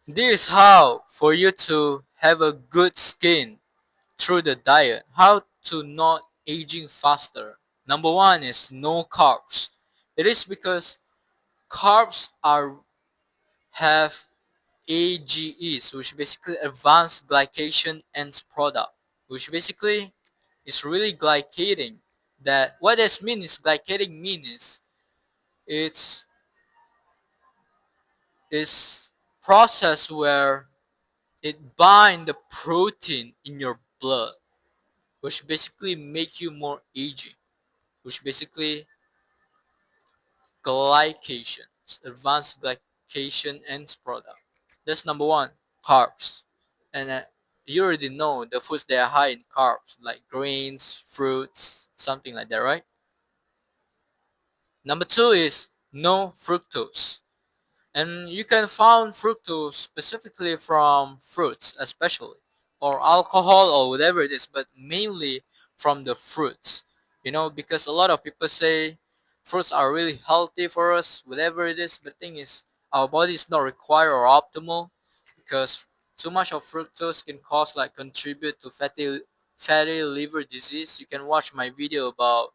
This is how for you to have a good skin through the diet. How to not aging faster. Number one is no carbs. It is because carbs are have AGEs, which basically advanced glycation ends product, which basically is really glycating. That what this means is glycating means it's is process where it bind the protein in your blood, which basically make you more aging, which basically glycation, advanced glycation ends product. That's number one, carbs. And you already know the foods that are high in carbs, like grains, fruits, something like that, right? Number two is no fructose. And you can find fructose specifically from fruits, especially, or alcohol or whatever it is, but mainly from the fruits. Because a lot of people say fruits are really healthy for us, whatever it is. But the thing is, our body is not required or optimal because too much of fructose can cause like contribute to fatty liver disease. You can watch my video about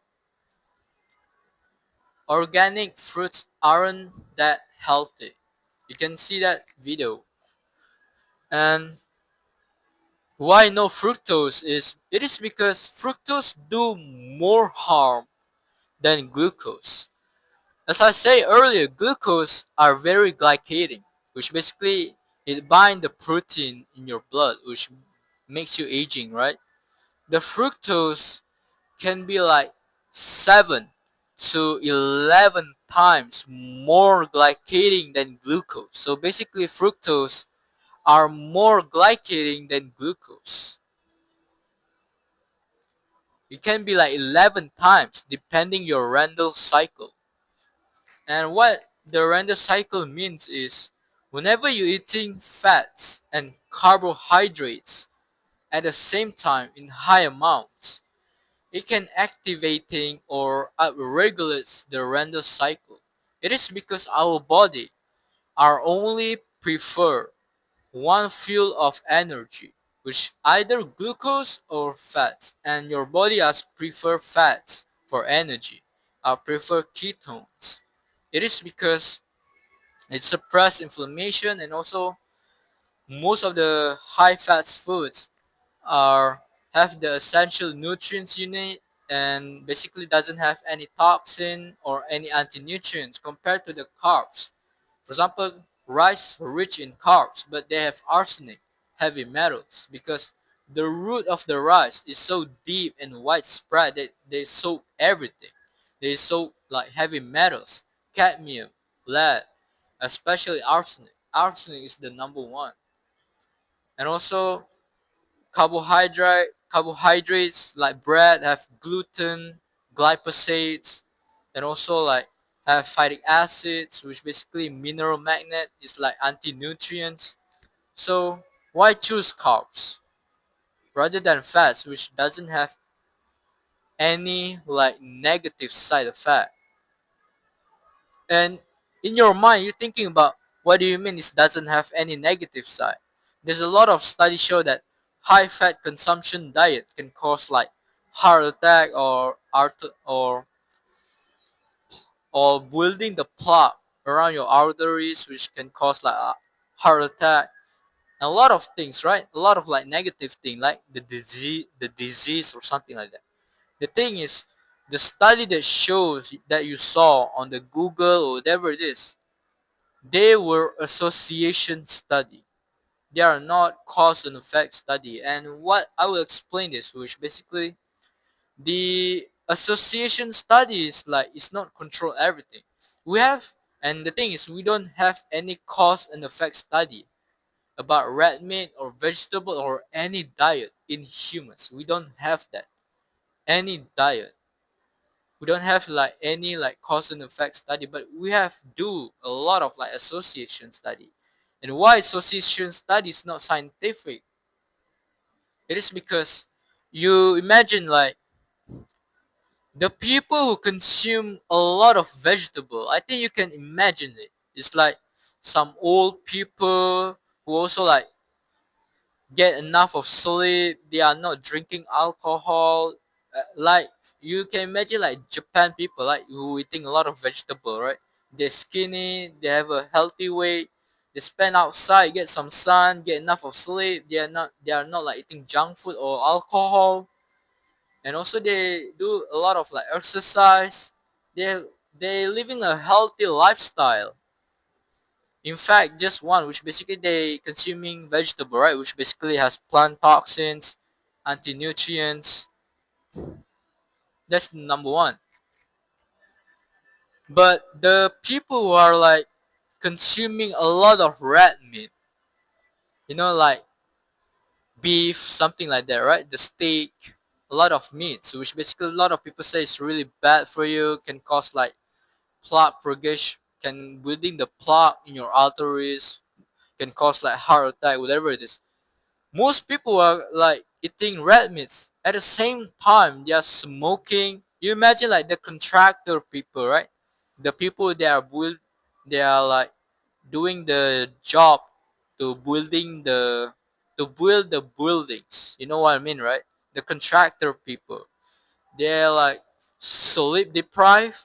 organic fruits aren't that healthy. You can see that video. And why no fructose is it is because fructose do more harm than glucose. As I say earlier, glucose are very glycating, which basically it bind the protein in your blood, which makes you aging, right? The fructose can be like 7 to 11 times more glycating than glucose. So basically fructose are more glycating than glucose. It can be like 11 times depending your Randall cycle. And what the Randall cycle means is whenever you're eating fats and carbohydrates at the same time in high amounts, it can activating or upregulates the Randall cycle. It is because our body are only prefer one fuel of energy, which either glucose or fats, and your body has prefer fats for energy, prefer ketones. It is because it suppresses inflammation, and also most of the high fats foods are have the essential nutrients you need and basically doesn't have any toxin or any anti-nutrients compared to the carbs. For example, rice are rich in carbs, but they have arsenic, heavy metals, because the root of the rice is so deep and widespread that they soak everything. They soak like heavy metals, cadmium, lead, especially arsenic. Arsenic is the number one. And also carbohydrates like bread have gluten, glyphosates, and also like have phytic acids, which basically mineral magnet is like anti-nutrients. So why choose carbs rather than fats, which doesn't have any like negative side effect? And in your mind, you're thinking about what do you mean it doesn't have any negative side? There's a lot of studies show that high fat consumption diet can cause like heart attack or building the plaque around your arteries, which can cause like a heart attack and a lot of things, right? A lot of like negative thing like the disease or something like that. The thing is, the study that shows that you saw on the Google or whatever it is, they were association study. They are not cause and effect study. And what I will explain this, which basically the association study is like it's not control everything. We have, and the thing is we don't have any cause and effect study about red meat or vegetable or any diet in humans. We don't have that. Any diet. We don't have like any like cause and effect study, but we have do a lot of like association study. And why association study is not scientific? It is because you imagine like the people who consume a lot of vegetable. I think you can imagine it. It's like some old people who also like get enough of sleep. They are not drinking alcohol. Like you can imagine, like Japan people, like who eating a lot of vegetable, right? They're skinny. They have a healthy weight. They spend outside, get some sun, get enough of sleep. They are not like eating junk food or alcohol, and also they do a lot of like exercise. They living a healthy lifestyle. In fact, just one, which basically they consuming vegetable, right? Which basically has plant toxins, anti-nutrients. That's number one. But the people who are like consuming a lot of red meat, like beef, something like that, right? The steak, a lot of meat, so which basically a lot of people say is really bad for you, can cause like plaque progression, can building the plaque in your arteries, can cause like heart attack, whatever it is. Most people are like eating red meats. At the same time, they are smoking. You imagine like the contractor people, right? The people they are like doing the job to build the buildings. You know what I mean, right? The contractor people. They're like sleep deprived,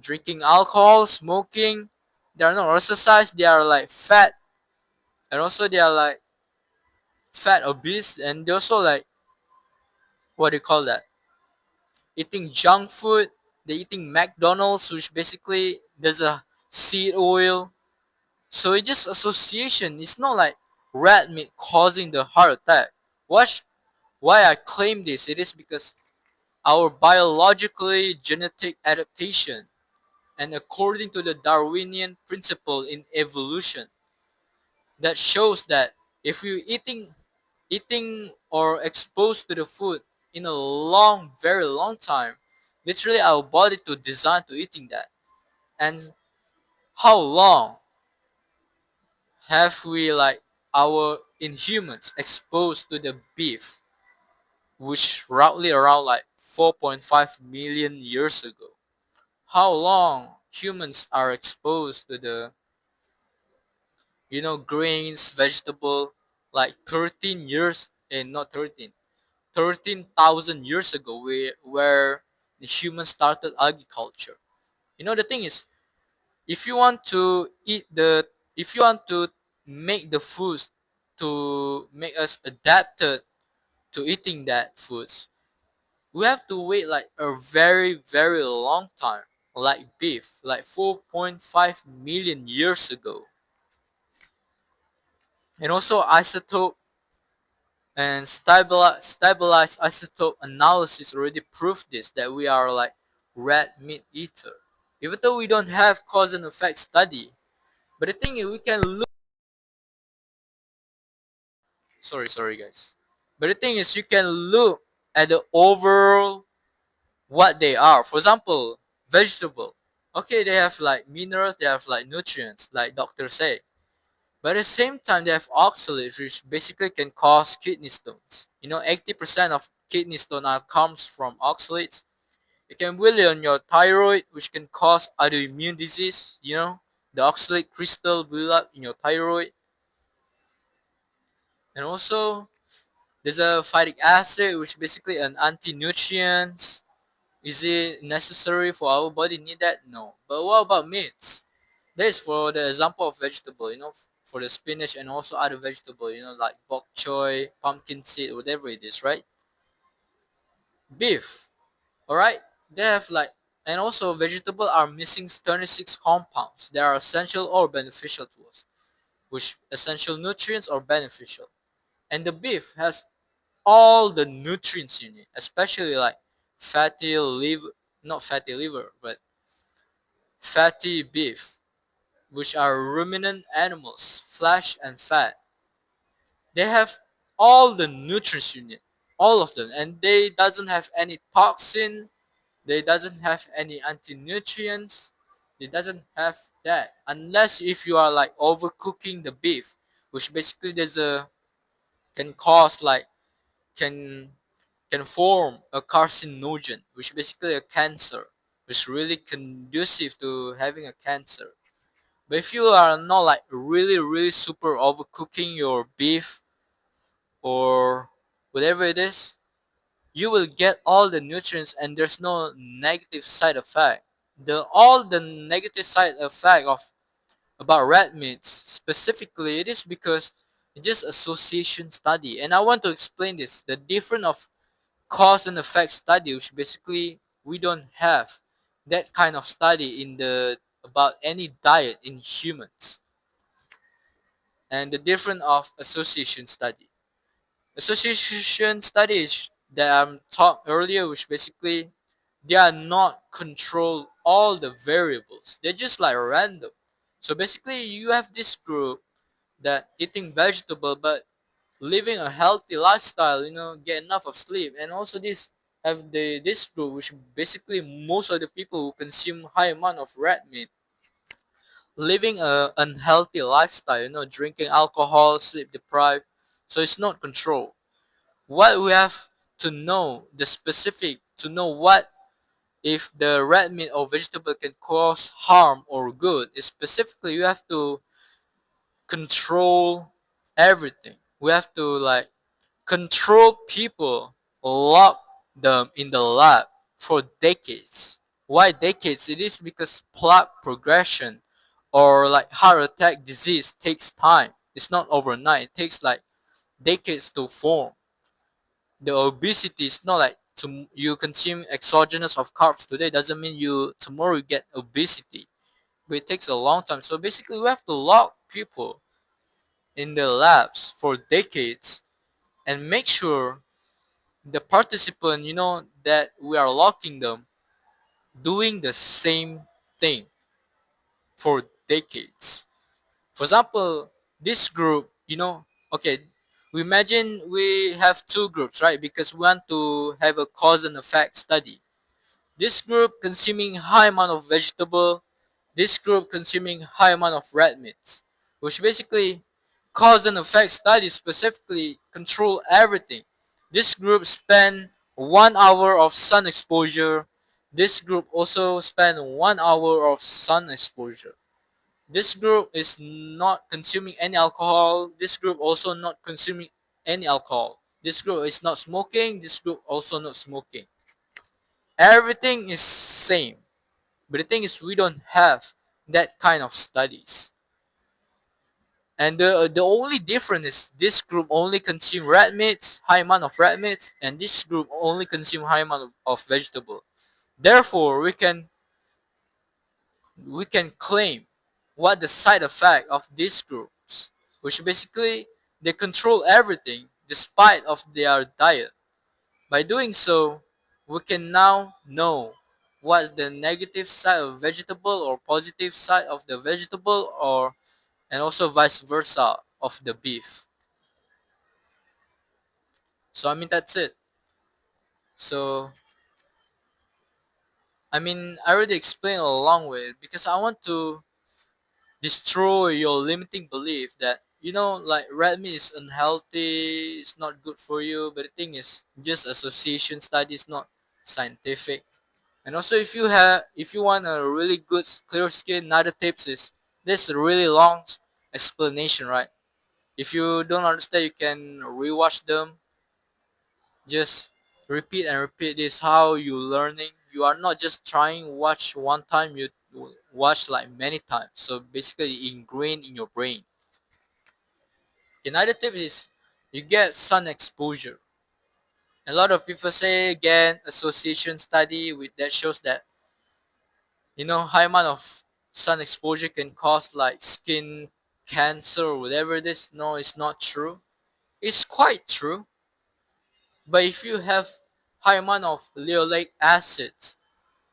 drinking alcohol, smoking. They are not exercise. They are like fat, and also they are like fat obese, and they also like what do you call that? Eating junk food. They're eating McDonald's, which basically there's a seed oil. So it's just association. It's not like red meat causing the heart attack. What? Why I claim this? It is because our biologically genetic adaptation, and according to the Darwinian principle in evolution, that shows that if you eating or exposed to the food in a long, very long time, literally our body to design to eating that. And how long have we like our in humans exposed to the beef, which roughly around like 4.5 million years ago? How long humans are exposed to the grains, vegetable, like 13 years, and not 13,000 years ago, where the humans started agriculture. The thing is, if you want to if you want to make the foods to make us adapted to eating that foods, we have to wait like a very, very long time, like beef, like 4.5 million years ago. And also isotope and stabilized isotope analysis already proved this, that we are like red meat eater, even though we don't have cause and effect study. But the thing is, we can look. Sorry guys. But the thing is, you can look at the overall what they are. For example, vegetable. Okay, they have like minerals, they have like nutrients, like doctors say. But at the same time, they have oxalates, which basically can cause kidney stones. 80% of kidney stone comes from oxalates. It can weigh on your thyroid, which can cause autoimmune disease. The oxalate crystal build up in your thyroid. And also, there's a phytic acid, which is basically an anti-nutrient. Is it necessary for our body? Need that? No. But what about meats? That is for the example of vegetable, for the spinach and also other vegetable, like bok choy, pumpkin seed, whatever it is, right? Beef, alright? They have like, and also vegetable are missing 26 compounds. They are essential or beneficial to us, which essential nutrients are beneficial. And the beef has all the nutrients in it, especially like fatty liver, not fatty liver, but fatty beef, which are ruminant animals, flesh and fat. They have all the nutrients you need, all of them, and they doesn't have any toxin. They doesn't have any anti-nutrients. They doesn't have that unless if you are like overcooking the beef, which basically there's a can cause like can can form a carcinogen, which basically a cancer, which is really conducive to having a cancer. But if you are not like really really super overcooking your beef or whatever it is, you will get all the nutrients and there's no negative side effect. The all the negative side effect of about red meats specifically, it is because it's just association study. And I want to explain this, the difference of cause and effect study, which basically we don't have that kind of study in the about any diet in humans, and the difference of association study. Association studies that I'm taught earlier, which basically they are not control all the variables. They're just like random. So basically, you have this group that eating vegetable but living a healthy lifestyle, get enough of sleep, and also this group which basically most of the people who consume high amount of red meat living a unhealthy lifestyle, drinking alcohol, sleep deprived, so it's not control. What we have to know the specific to know what if the red meat or vegetable can cause harm or good is specifically you have to control everything. We have to like control people, lock them in the lab for decades. Why decades? It is because plaque progression or like heart attack disease takes time. It's not overnight. It takes like decades to form. The obesity is not like you consume exogenous of carbs today doesn't mean you tomorrow you get obesity. But it takes a long time. So basically we have to lock people in the labs for decades and make sure the participant, that we are locking them doing the same thing for decades. For example, this group, okay, we imagine we have two groups, right? Because we want to have a cause and effect study. This group consuming high amount of vegetable, this group consuming high amount of red meats, which basically cause and effect study specifically control everything. This group spend 1 hour of sun exposure. This group also spend 1 hour of sun exposure. This group is not consuming any alcohol. This group also not consuming any alcohol. This group is not smoking. This group also not smoking. Everything is same. But the thing is we don't have that kind of studies. And the only difference is this group only consume red meats, high amount of red meats, and this group only consume high amount of vegetable. Therefore, we can claim what the side effect of these groups, which basically they control everything despite of their diet. By doing so, we can now know what the negative side of vegetable or positive side of the vegetable or and also vice versa of the beef. So I mean that's it. So I mean I already explained along with it because I want to destroy your limiting belief that like red meat is unhealthy, it's not good for you. But the thing is just association studies, not scientific. And also if you want a really good clear skin, another tips is this really long explanation, right? If you don't understand, you can rewatch them. Just repeat and repeat. This how you learning. You are not just trying watch one time, you watch like many times. So basically ingrained in your brain. Another tip is you get sun exposure. A lot of people say again association study with that shows that high amount of sun exposure can cause like skin cancer or whatever it is. No, it's not true. It's quite true. But if you have high amount of linoleic acid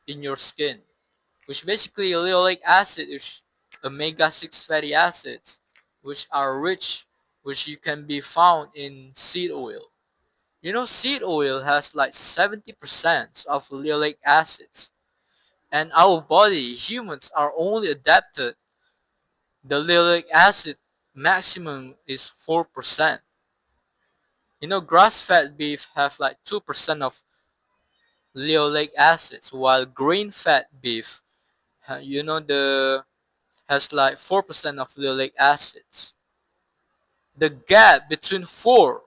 in your skin, which basically linoleic acid is omega-6 fatty acids, which are rich, which you can be found in seed oil. Seed oil has like 70% of linoleic acids, and our body, humans, are only adapted. The linoleic acid maximum is 4%. Grass-fed beef have like 2% of linoleic acids, while grain-fed beef, the has like 4% of linoleic acids. The gap between 4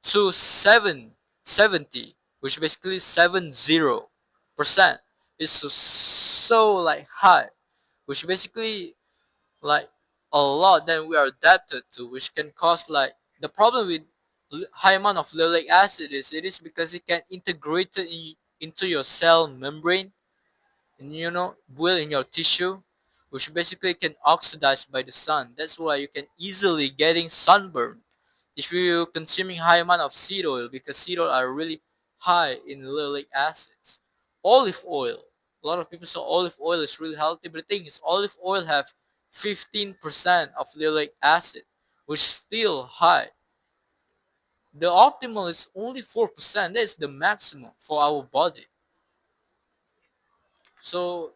to 770, which basically 70%, is so like high, which basically like a lot than we are adapted to, which can cause like the problem with high amount of linoleic acid is it is because it can integrate it into your cell membrane, and will in your tissue, which basically can oxidize by the sun. That's why you can easily getting sunburn if you're consuming high amount of seed oil, because seed oil are really high in linoleic acids. Olive oil, a lot of people say olive oil is really healthy, but the thing is olive oil have 15% of linoleic acid, which is still high. The optimal is only 4%. That is the maximum for our body. So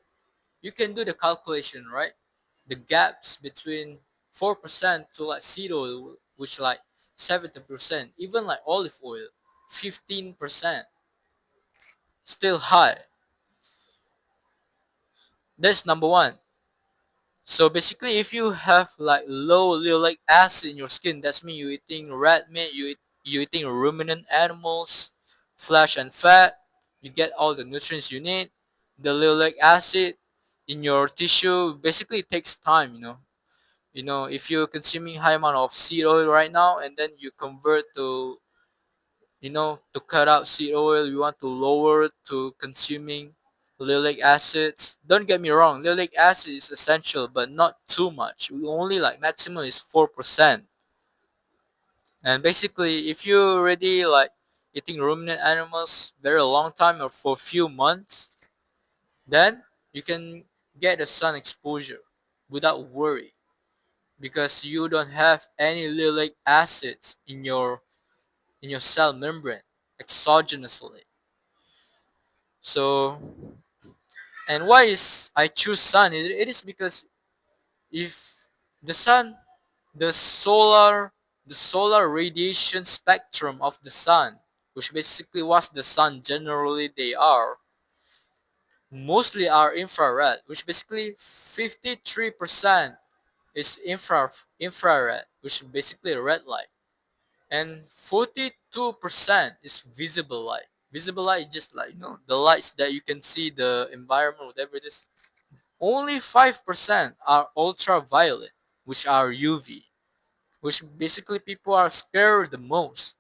you can do the calculation, right? The gaps between 4% to like seed oil, which like 70%, even like olive oil, 15%, still high. That's number one. So basically, if you have like low linoleic acid in your skin, that's mean you eating red meat, you eating ruminant animals, flesh and fat. You get all the nutrients you need. The linoleic acid in your tissue basically takes time. If you're consuming high amount of seed oil right now, and then you convert to cut out seed oil, you want to lower to consuming linoleic acids. Don't get me wrong, linoleic acid is essential, but not too much. We only like maximum is 4%. And basically, if you already like eating ruminant animals very long time or for few months, then you can get the sun exposure without worry, because you don't have any linoleic acids in your cell membrane exogenously. So, and why is I choose sun? It is because if the sun, the solar, the solar radiation spectrum of the sun, which basically what the sun generally they are, mostly are infrared, which basically 53% is infrared, which is basically red light, and 42% is visible light. Visible light is just like the lights that you can see the environment, whatever it is. Only 5% are ultraviolet, which are UV, which basically people are scared the most.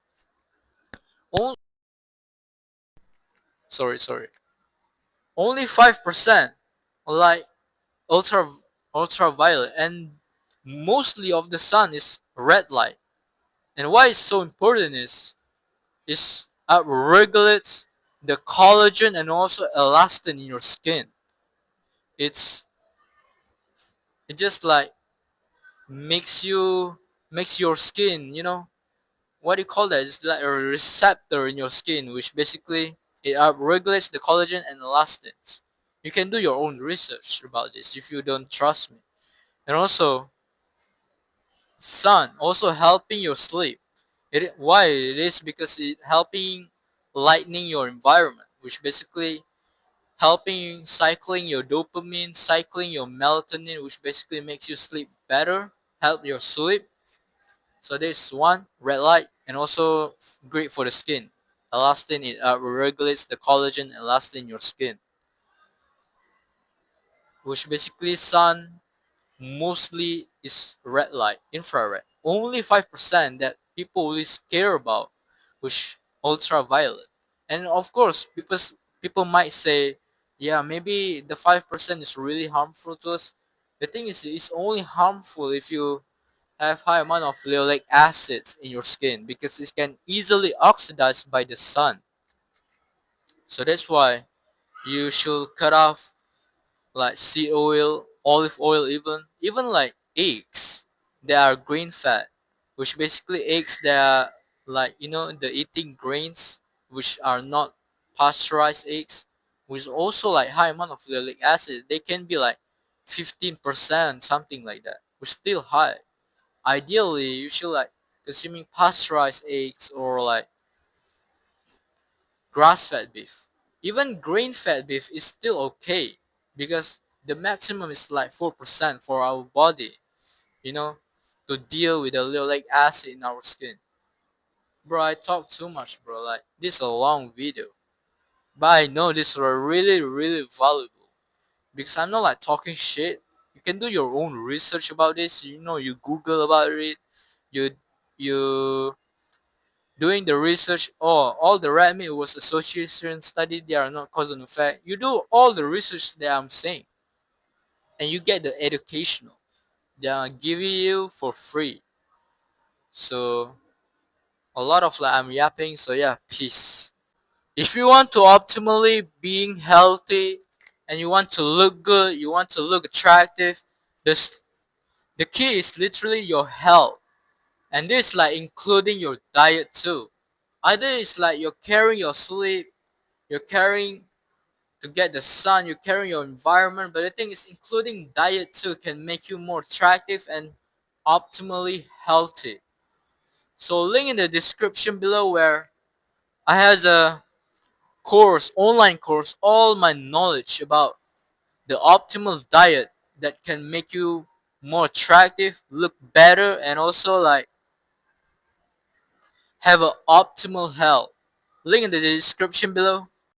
Only, sorry. Only 5% like ultra ultraviolet, and mostly of the sun is red light. And why it's so important is regulates the collagen and also elastin in your skin. It's it just like makes you makes your skin, what do you call that? It's like a receptor in your skin, which basically it regulates the collagen and elastins. You can do your own research about this if you don't trust me. And also, sun also helping your sleep. Why it is because it helping lightening your environment, which basically helping cycling your dopamine, cycling your melatonin, which basically makes you sleep better, help your sleep. So this one, red light, and also great for the skin. Elastin, it regulates the collagen elastin in your skin, which basically sun mostly is red light, infrared. Only 5% that people really care about, which ultraviolet. And of course, because people might say, yeah, maybe the 5% is really harmful to us. The thing is, it's only harmful if you have high amount of linoleic acids in your skin, because it can easily oxidize by the sun. So that's why you should cut off like seed oil, olive oil, even like eggs. They are grain fat, which basically eggs that are like the eating grains, which are not pasteurized eggs, which also like high amount of linoleic acid. They can be like 15%, something like that, which still high. Ideally, you should like consuming pasteurized eggs or like grass-fed beef. Even grain-fed beef is still okay, because The maximum is like 4% for our body, you know, to deal with the linoleic acid in our skin. Bro, I talk too much, bro. Like, this is a long video. But I know this is really, really valuable. Because I'm not like talking shit. You can do your own research about this. You know, you Google about it. You you doing the research. Oh, all the red meat was association study. They are not cause and effect. You do all the research that I'm saying, and you get the educational. They are giving you for free. So a lot of like I'm yapping. So yeah, peace. If you want to optimally being healthy and you want to look good, you want to look attractive, this the key is literally your health. And this like including your diet too. Either it's like you're carrying your sleep, you're carrying to get the sun, you're carrying your environment, but the thing is including diet too can make you more attractive and optimally healthy. So link in the description below where I has a course, online course, all my knowledge about the optimal diet that can make you more attractive, look better, and also like have an optimal health. Link in the description below.